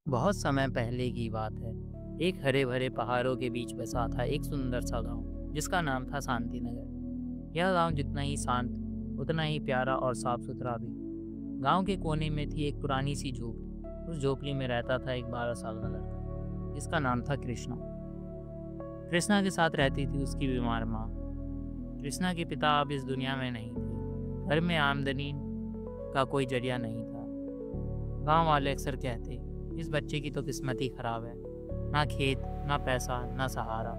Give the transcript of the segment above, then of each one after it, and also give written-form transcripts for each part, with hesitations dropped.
बहुत समय पहले की बात है। एक हरे भरे पहाड़ों के बीच बसा था एक सुंदर सा गांव जिसका नाम था शांति नगर। यह गांव जितना ही शांत उतना ही प्यारा और साफ सुथरा भी। गांव के कोने में थी एक पुरानी सी झोपड़ी। उस झोपड़ी में रहता था एक 12 साल का लड़का जिसका नाम था कृष्णा। कृष्णा के साथ रहती थी उसकी बीमार माँ। कृष्णा के पिता अब इस दुनिया में नहीं थे। घर में आमदनी का कोई जरिया नहीं था। गांव वाले अक्सर कहते, इस बच्चे की तो किस्मत ही खराब है, ना खेत ना पैसा ना सहारा।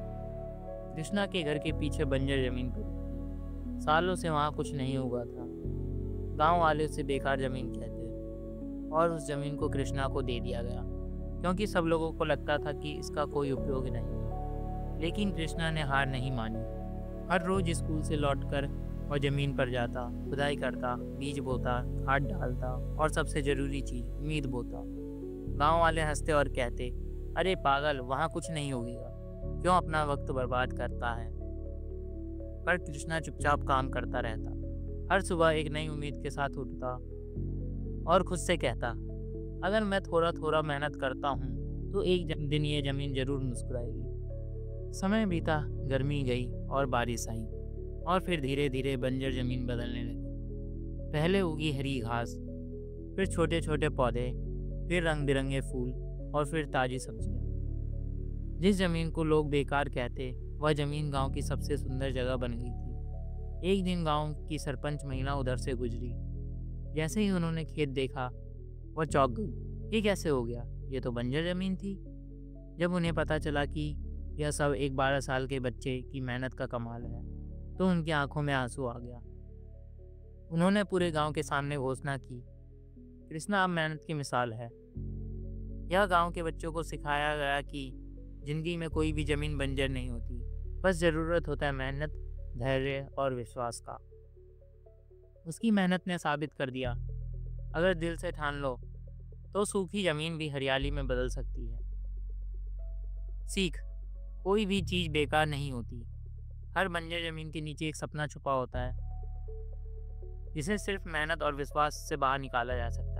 कृष्णा के घर के पीछे बंजर जमीन पड़ी थी। सालों से वहां कुछ नहीं हुआ था। गांव वाले उसे बेकार जमीन कहते और उस जमीन को कृष्णा को दे दिया गया क्योंकि सब लोगों को लगता था कि इसका कोई उपयोग नहीं है। लेकिन कृष्णा ने हार नहीं मानी। हर रोज स्कूल से लौटकर और जमीन पर जाता, खुदाई करता, बीज बोता, खाद डालता और सबसे जरूरी चीज उम्मीद बोता। गांव वाले हंसते और कहते, अरे पागल, वहां कुछ नहीं होगा, क्यों अपना वक्त बर्बाद करता है। पर कृष्णा चुपचाप काम करता रहता। हर सुबह एक नई उम्मीद के साथ उठता और खुद से कहता, अगर मैं थोड़ा थोड़ा मेहनत करता हूँ तो एक दिन ये जमीन जरूर मुस्कुराएगी। समय बीता, गर्मी गई और बारिश आई और फिर धीरे धीरे बंजर जमीन बदलने लगी। पहले उगी हरी घास, फिर छोटे छोटे पौधे, फिर रंग बिरंगे फूल और फिर ताजी सब्जियां। जिस जमीन को लोग बेकार कहते, वह जमीन गांव की सबसे सुंदर जगह बन गई थी। एक दिन गांव की सरपंच महिला उधर से गुजरी। जैसे ही उन्होंने खेत देखा, वह चौंक गई। ये कैसे हो गया? ये तो बंजर जमीन थी। जब उन्हें पता चला कि यह सब एक 12 साल के बच्चे की मेहनत का कमाल है, तो उनकी आंखों में आंसू आ गया। उन्होंने पूरे गांव के सामने घोषणा की, कृष्णा अब मेहनत की मिसाल है। यह गांव के बच्चों को सिखाया गया कि जिंदगी में कोई भी जमीन बंजर नहीं होती, बस जरूरत होता है मेहनत, धैर्य और विश्वास का। उसकी मेहनत ने साबित कर दिया, अगर दिल से ठान लो तो सूखी जमीन भी हरियाली में बदल सकती है। सीख, कोई भी चीज बेकार नहीं होती। हर बंजर जमीन के नीचे एक सपना छुपा होता है जिसे सिर्फ मेहनत और विश्वास से बाहर निकाला जा सकता है।